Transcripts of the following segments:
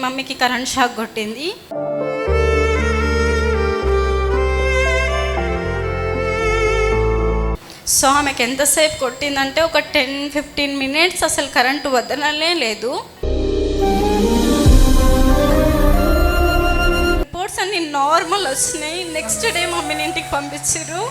మమ్మీకి current shock కొట్టింది. So ఆమెకి ఎంతసేపు కొట్టిందంటే ఒక 10-15 మినిట్స్ అసలు కరెంటు వదలనే లేదు. రిపోర్ట్స్ అన్ని నార్మల్ వచ్చినాయి. నెక్స్ట్ డే మమ్మీని ఇంటికి పంపించారు.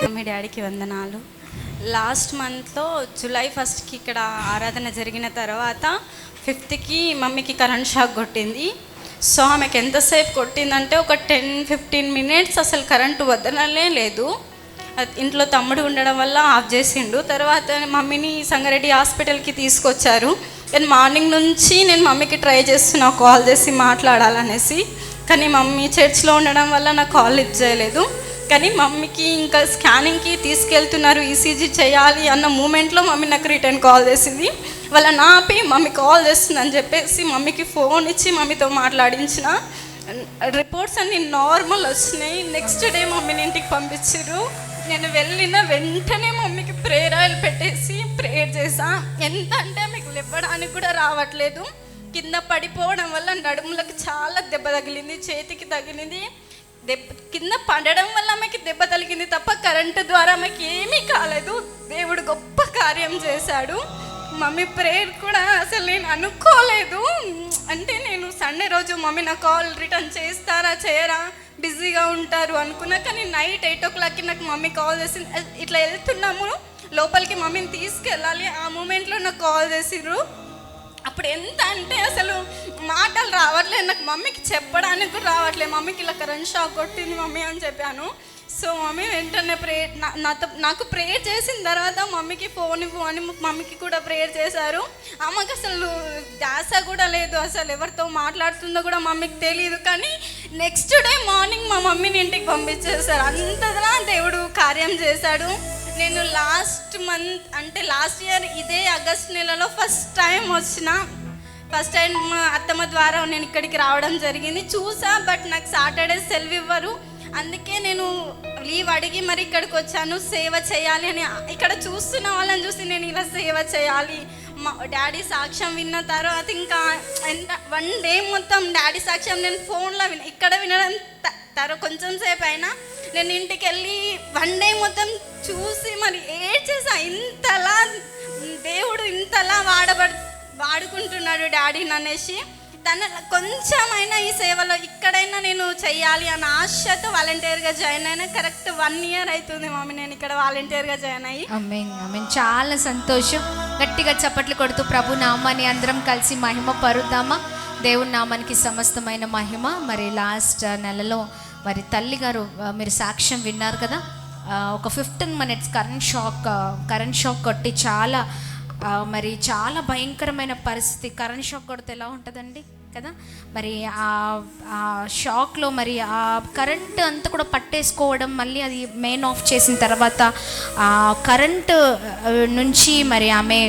మమ్మీ డాడీకి వందనాలు. లాస్ట్ మంత్లో జూలై 1కి ఇక్కడ ఆరాధన జరిగిన తర్వాత 5కి మమ్మీకి కరెంట్ షాక్ కొట్టింది. సో ఆమెకి ఎంతసేపు కొట్టిందంటే ఒక 10-15 మినిట్స్ అసలు కరెంటు వదలనే లేదు. ఇంట్లో తమ్ముడు ఉండడం వల్ల ఆఫ్ చేసిండు. తర్వాత మమ్మీని సంగారెడ్డి హాస్పిటల్కి తీసుకొచ్చారు. నేను మార్నింగ్ నుంచి మమ్మీకి ట్రై చేస్తున్నా కాల్ చేసి మాట్లాడాలనేసి, కానీ మమ్మీ చర్చ్లో ఉండడం వల్ల నాకు కాల్ లిఫ్ట్ చేయలేదు. కానీ మమ్మీకి ఇంకా స్కానింగ్కి తీసుకెళ్తున్నారు, ఈసీజీ చేయాలి అన్న మూమెంట్లో మమ్మీ నాకు రిటర్న్ కాల్ చేసింది. వాళ్ళ నాపి మమ్మీ కాల్ చేస్తుందని చెప్పేసి మమ్మీకి ఫోన్ ఇచ్చి మమ్మీతో మాట్లాడించిన. రిపోర్ట్స్ అన్ని నార్మల్ వచ్చినాయి. నెక్స్ట్ డే మమ్మీని ఇంటికి పంపించారు. నేను వెళ్ళిన వెంటనే మమ్మీకి ప్రేయర్ ఆయిల్ పెట్టేసి ప్రేయర్ చేసా. ఎంత అంటే మీకు లేవడానికి కూడా రావట్లేదు. కింద పడిపోవడం వల్ల నడుములకు చాలా దెబ్బ తగిలింది, చేతికి తగిలింది. కింద పడడం వల్ల ఆమెకి దెబ్బ తగిలింది తప్ప కరెంటు ద్వారా ఆమెకి ఏమీ కాలేదు. దేవుడు గొప్ప కార్యం చేశాడు. మమ్మీ ప్రేయర్ కూడా అసలు నేను అనుకోలేదు. అంటే నేను సండే రోజు మమ్మీ నా కాల్ రిటర్న్ చేస్తారా చేయరా బిజీగా ఉంటారు అనుకున్నా. కానీ నైట్ 8 o'clockకి నాకు మమ్మీ కాల్ చేసింది. ఇట్లా వెళ్తున్నాము లోపలికి మమ్మీని తీసుకెళ్ళాలి. ఆ మూమెంట్లో నాకు కాల్ చేసిర్రు. అప్పుడు ఎంత అంటే అసలు మాటలు రావట్లేదు నాకు, మమ్మీకి చెప్పడానికి కూడా రావట్లేదు. మమ్మీకి ఇలా కరెంట్ షాక్ కొట్టింది మమ్మీ అని చెప్పాను. సో మమ్మీ వెంటనే ప్రేయర్ నాకు ప్రేయర్ చేసిన తర్వాత మమ్మీకి ఫోన్ ఇవ్వు అని మమ్మీకి కూడా ప్రేయర్ చేశారు. ఆమెకు అసలు ధ్యాస కూడా లేదు, అసలు ఎవరితో మాట్లాడుతుందో కూడా మమ్మీకి తెలియదు. కానీ నెక్స్ట్ డే మార్నింగ్ మా మమ్మీని ఇంటికి పంపించేశారు. అంతలా దేవుడు కార్యం చేశాడు. నేను లాస్ట్ ఇయర్ ఇదే ఆగస్ట్ నెలలో ఫస్ట్ టైం మా అత్తమ్మ ద్వారా నేను ఇక్కడికి రావడం జరిగింది. చూసా, బట్ నాకు సాటర్డే సెలవు ఇవ్వరు. అందుకే నేను లీవ్ అడిగి మరి ఇక్కడికి వచ్చాను. సేవ చేయాలి అని ఇక్కడ చూస్తున్న వాళ్ళని చూసి నేను ఇలా సేవ చేయాలి. మా డాడీ సాక్ష్యం విన్న తర్వాత ఇంకా వన్ డే మొత్తం డాడీ సాక్ష్యం నేను ఫోన్లో ఇక్కడ వినడం కొంచెం సేపు అయినా నేను ఇంటికి వెళ్ళి వన్ డే మొత్తం చూసి మరి ఏడ్చేసా. ఇంతలా దేవుడు ఇంతలా వాడుకుంటున్నాడు డాడీని అనేసి. తన కొంచెమైనా ఈ సేవలో ఇక్కడైనా నేను చెయ్యాలి అన్న ఆశతో వాలంటీర్గా జాయిన్ అయినా. కరెక్ట్ 1 year అవుతుంది మమ్మీ నేను ఇక్కడ వాలంటీర్గా జాయిన్ అయ్యి. ఆమేన్. చాలా సంతోషం. గట్టిగా చప్పట్లు కొడుతూ ప్రభు నామాన్ని అందరం కలిసి మహిమ పరుద్దామా. దేవుని నామానికి సమస్తమైన మహిమ. మరి లాస్ట్ నెలలో మరి తల్లి గారు మీరు సాక్ష్యం విన్నారు కదా. ఒక 15 minutes కరెంట్ షాక్ కొట్టి చాలా భయంకరమైన పరిస్థితి. కరెంట్ షాక్ కొడితే ఎలా ఉంటుందండి కదా. మరి ఆ షాక్లో మరి ఆ కరెంట్ అంతా కూడా పట్టేసుకోవడం, మళ్ళీ అది మెయిన్ ఆఫ్ చేసిన తర్వాత ఆ కరెంటు నుంచి మరి ఆమె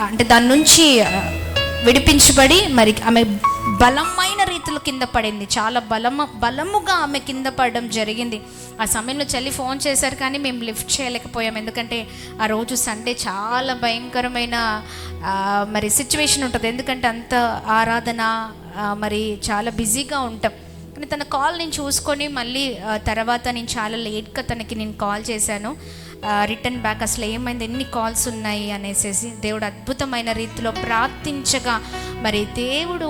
అంటే దాని నుంచి విడిపించబడి మరి ఆమె బలమైన రీతిలో కింద పడింది. చాలా బలముగా ఆమె కింద పడడం జరిగింది. ఆ సమయంలో చెల్లి ఫోన్ చేశారు, కానీ మేము లిఫ్ట్ చేయలేకపోయాం. ఎందుకంటే ఆ రోజు సండే చాలా భయంకరమైన మరి సిచ్యువేషన్ ఉంటుంది. ఎందుకంటే అంత ఆరాధన మరి చాలా బిజీగా ఉంటాం. కానీ తన కాల్ నేను చూసుకొని మళ్ళీ తర్వాత నేను చాలా లేట్గా నేను కాల్ చేశాను. రిటర్న్ బ్యాక్ అసలు ఏమైంది, ఎన్ని కాల్స్ ఉన్నాయి అనేసి దేవుడు అద్భుతమైన రీతిలో ప్రార్థించగా మరి దేవుడు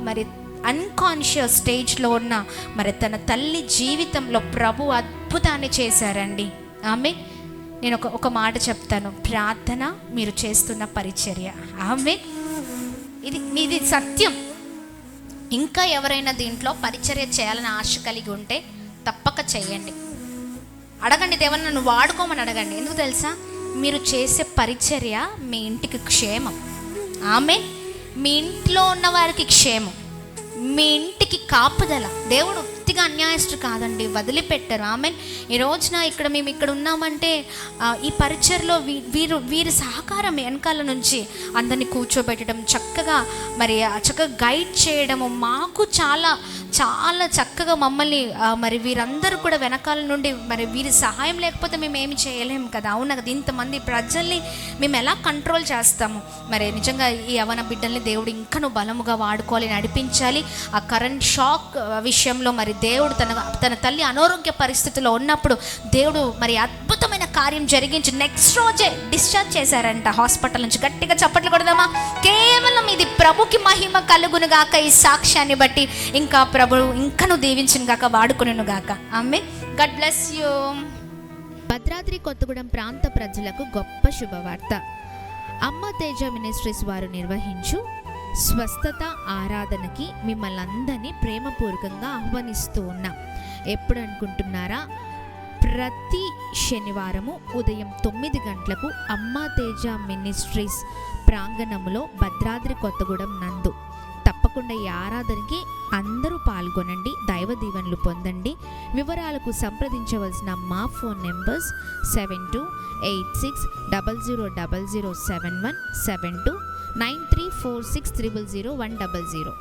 మరి అన్కాన్షియస్ స్టేజ్లో ఉన్న మరి తన తల్లి జీవితంలో ప్రభు అద్భుతాన్ని చేశారండి. నేను ఒక మాట చెప్తాను, ప్రార్థన మీరు చేస్తున్న పరిచర్య. ఇది సత్యం. ఇంకా ఎవరైనా దీంట్లో పరిచర్య చేయాలని ఆశ కలిగి ఉంటే తప్పక చేయండి. అడగండి, దేవుని నన్ను వాడుకోమని అడగండి. ఎందుకు తెలుసా, మీరు చేసే పరిచర్య మీ ఇంటికి క్షేమం. మీ ఇంట్లో ఉన్న వారికి క్షేమం, మీ ఇంటికి కాపుదల. దేవుడు ఉత్తిగా అన్యాయస్తుడు కాదండి, వదిలిపెట్టరు. ఈ రోజున మేము ఇక్కడ ఉన్నామంటే ఈ పరిచర్లో వీరి సహకారం వెనకాల నుంచి అందరినీ కూర్చోబెట్టడం, చక్కగా గైడ్ చేయడము మాకు చాలా చాలా చక్కగా మమ్మల్ని మరి వీరందరూ కూడా వెనకాల నుండి మరి వీరి సహాయం లేకపోతే మేము ఏమి చేయలేము కదా. అవును కదా, ఇంతమంది ప్రజల్ని మేము ఎలా కంట్రోల్ చేస్తాము? మరి నిజంగా ఈ యవన బిడ్డల్ని దేవుడు ఇంకనూ బలముగా వాడుకోవాలి, నడిపించాలి. ఆ కరెంట్ షాక్ విషయంలో మరి దేవుడు తన తల్లి అనారోగ్య పరిస్థితిలో ఉన్నప్పుడు దేవుడు మరి అద్భుతమైన కార్యం జరిగించి నెక్స్ట్ రోజే డిశ్చార్జ్ చేశారంట హాస్పిటల్ నుంచి. గట్టిగా చప్పట్లు కొడదామా? కేవలం ఇది ప్రభుకి మహిమ కలుగును గాక. ఈ సాక్ష్యాన్ని బట్టి ఇంకా ప్రభు ఇంకను దీవించును గాక, వాడుకును గాక. Amen. God bless you. Bhadradri Kothagudem ప్రాంత ప్రజలకు గొప్ప శుభవార్త. అమ్మ తేజ మినిస్ట్రీస్ వారు నిర్వహించు స్వస్థత ఆరాధనకి మిమ్మల్ని అందరినీ ప్రేమపూర్వకంగా ఆహ్వానిస్తూ ఉన్నాం. ఎప్పుడు అనుకుంటున్నారా? ప్రతి శనివారము ఉదయం 9 గంటలకు అమ్మ తేజ మినిస్ట్రీస్ ప్రాంగణంలో భద్రాద్రి కొత్తగూడెం నందు. తప్పకుండా ఈ ఆరాధనకి అందరూ పాల్గొనండి, దైవ దీవెనలు పొందండి. వివరాలకు సంప్రదించవలసిన మా ఫోన్ నెంబర్స్ 7286000071, 729346000100.